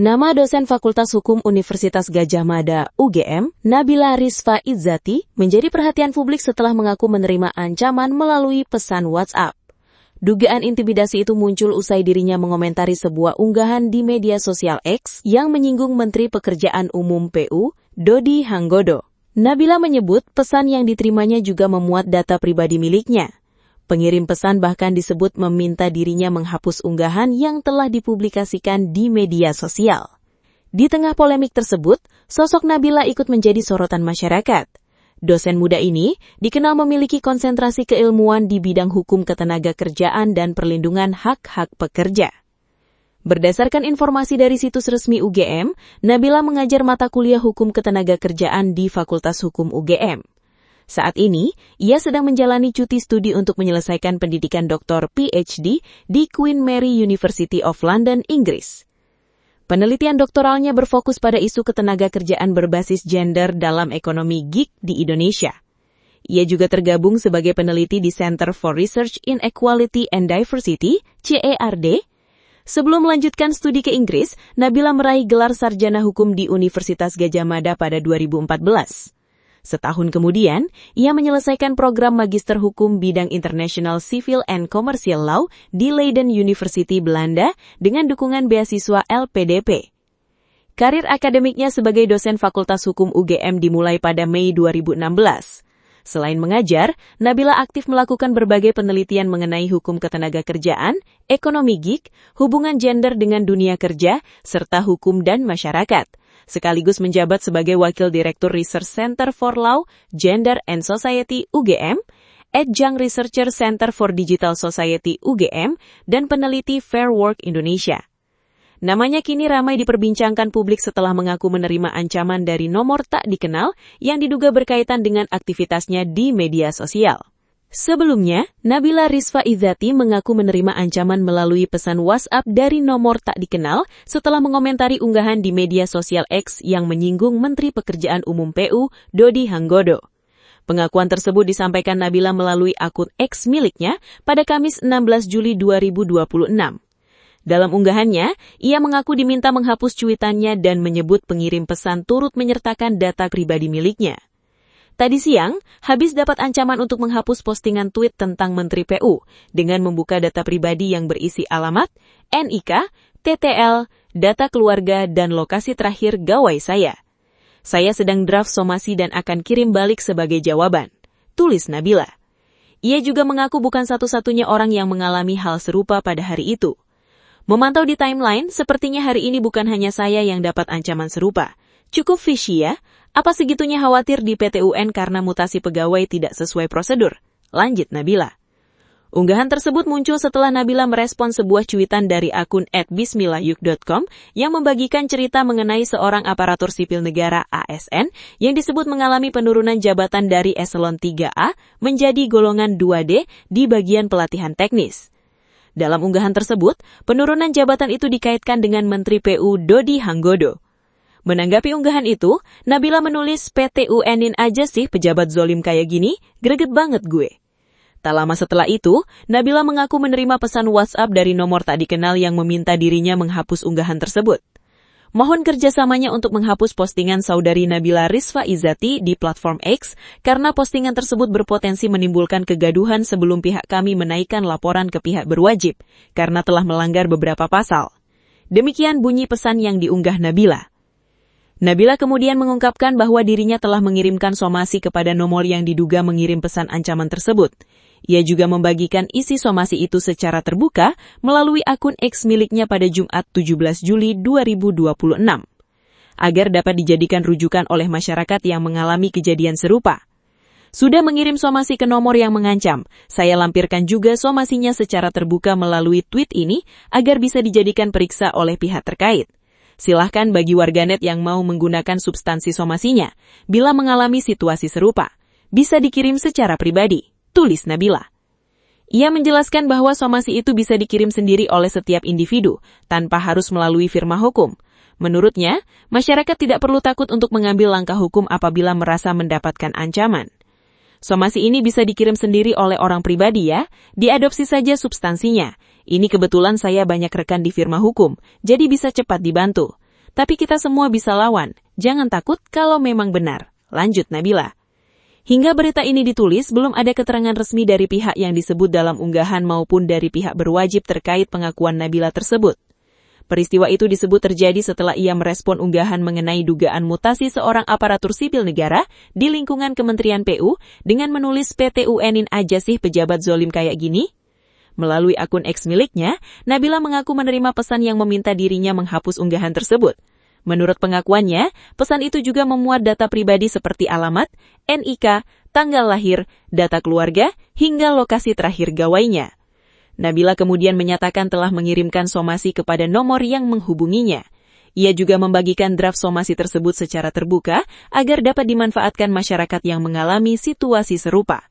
Nama dosen Fakultas Hukum Universitas Gadjah Mada, UGM, Nabila Rizfa Izzati, menjadi perhatian publik setelah mengaku menerima ancaman melalui pesan WhatsApp. Dugaan intimidasi itu muncul usai dirinya mengomentari sebuah unggahan di media sosial X yang menyinggung Menteri Pekerjaan Umum PU, Dodi Hanggodo. Nabila menyebut pesan yang diterimanya juga memuat data pribadi miliknya. Pengirim pesan bahkan disebut meminta dirinya menghapus unggahan yang telah dipublikasikan di media sosial. Di tengah polemik tersebut, sosok Nabila ikut menjadi sorotan masyarakat. Dosen muda ini dikenal memiliki konsentrasi keilmuan di bidang hukum ketenagakerjaan dan perlindungan hak-hak pekerja. Berdasarkan informasi dari situs resmi UGM, Nabila mengajar mata kuliah hukum ketenagakerjaan di Fakultas Hukum UGM. Saat ini, ia sedang menjalani cuti studi untuk menyelesaikan pendidikan doktor PhD di Queen Mary University of London, Inggris. Penelitian doktoralnya berfokus pada isu ketenagakerjaan berbasis gender dalam ekonomi gig di Indonesia. Ia juga tergabung sebagai peneliti di Center for Research in Equality and Diversity, CERD. Sebelum melanjutkan studi ke Inggris, Nabila meraih gelar sarjana hukum di Universitas Gadjah Mada pada 2014. Setahun kemudian, ia menyelesaikan program Magister Hukum bidang International Civil and Commercial Law di Leiden University, Belanda dengan dukungan beasiswa LPDP. Karir akademiknya sebagai dosen Fakultas Hukum UGM dimulai pada Mei 2016. Selain mengajar, Nabila aktif melakukan berbagai penelitian mengenai hukum ketenagakerjaan, ekonomi gig, hubungan gender dengan dunia kerja, serta hukum dan masyarakat. Sekaligus menjabat sebagai Wakil Direktur Research Center for Law, Gender and Society UGM, Adjunct Researcher Center for Digital Society UGM, dan peneliti Fair Work Indonesia. Namanya kini ramai diperbincangkan publik setelah mengaku menerima ancaman dari nomor tak dikenal yang diduga berkaitan dengan aktivitasnya di media sosial. Sebelumnya, Nabila Rizfa Izzati mengaku menerima ancaman melalui pesan WhatsApp dari nomor tak dikenal setelah mengomentari unggahan di media sosial X yang menyinggung Menteri Pekerjaan Umum PU, Dodi Hanggodo. Pengakuan tersebut disampaikan Nabila melalui akun X miliknya pada Kamis 16 Juli 2026. Dalam unggahannya, ia mengaku diminta menghapus cuitannya dan menyebut pengirim pesan turut menyertakan data pribadi miliknya. Tadi siang, habis dapat ancaman untuk menghapus postingan tweet tentang Menteri PU dengan membuka data pribadi yang berisi alamat, NIK, TTL, data keluarga, dan lokasi terakhir gawai saya. Saya sedang draft somasi dan akan kirim balik sebagai jawaban, tulis Nabila. Ia juga mengaku bukan satu-satunya orang yang mengalami hal serupa pada hari itu. Memantau di timeline, sepertinya hari ini bukan hanya saya yang dapat ancaman serupa. Cukup fishy ya, apa segitunya khawatir di PT UN karena mutasi pegawai tidak sesuai prosedur? Lanjut Nabila. Unggahan tersebut muncul setelah Nabila merespon sebuah cuitan dari akun @bismillahyuk.com yang membagikan cerita mengenai seorang aparatur sipil negara ASN yang disebut mengalami penurunan jabatan dari eselon 3A menjadi golongan 2D di bagian pelatihan teknis. Dalam unggahan tersebut, penurunan jabatan itu dikaitkan dengan Menteri PU Dodi Hanggodo. Menanggapi unggahan itu, Nabila menulis PT UN-in aja sih pejabat zolim kayak gini, greget banget gue. Tak lama setelah itu, Nabila mengaku menerima pesan WhatsApp dari nomor tak dikenal yang meminta dirinya menghapus unggahan tersebut. Mohon kerjasamanya untuk menghapus postingan saudari Nabila Rizfa Izzati di platform X karena postingan tersebut berpotensi menimbulkan kegaduhan sebelum pihak kami menaikkan laporan ke pihak berwajib karena telah melanggar beberapa pasal. Demikian bunyi pesan yang diunggah Nabila. Nabila kemudian mengungkapkan bahwa dirinya telah mengirimkan somasi kepada nomor yang diduga mengirim pesan ancaman tersebut. Ia juga membagikan isi somasi itu secara terbuka melalui akun X miliknya pada Jumat 17 Juli 2026. Agar dapat dijadikan rujukan oleh masyarakat yang mengalami kejadian serupa. Sudah mengirim somasi ke nomor yang mengancam, saya lampirkan juga somasinya secara terbuka melalui tweet ini agar bisa dijadikan periksa oleh pihak terkait. Silahkan bagi warganet yang mau menggunakan substansi somasinya, bila mengalami situasi serupa, bisa dikirim secara pribadi, tulis Nabila. Ia menjelaskan bahwa somasi itu bisa dikirim sendiri oleh setiap individu, tanpa harus melalui firma hukum. Menurutnya, masyarakat tidak perlu takut untuk mengambil langkah hukum apabila merasa mendapatkan ancaman. Somasi ini bisa dikirim sendiri oleh orang pribadi ya, diadopsi saja substansinya. Ini kebetulan saya banyak rekan di firma hukum, jadi bisa cepat dibantu. Tapi kita semua bisa lawan, jangan takut kalau memang benar, lanjut Nabila. Hingga berita ini ditulis, belum ada keterangan resmi dari pihak yang disebut dalam unggahan maupun dari pihak berwajib terkait pengakuan Nabila tersebut. Peristiwa itu disebut terjadi setelah ia merespon unggahan mengenai dugaan mutasi seorang aparatur sipil negara di lingkungan Kementerian PU dengan menulis PTUN-in aja sih pejabat zolim kayak gini. Melalui akun X miliknya, Nabila mengaku menerima pesan yang meminta dirinya menghapus unggahan tersebut. Menurut pengakuannya, pesan itu juga memuat data pribadi seperti alamat, NIK, tanggal lahir, data keluarga, hingga lokasi terakhir gawainya. Nabila kemudian menyatakan telah mengirimkan somasi kepada nomor yang menghubunginya. Ia juga membagikan draft somasi tersebut secara terbuka agar dapat dimanfaatkan masyarakat yang mengalami situasi serupa.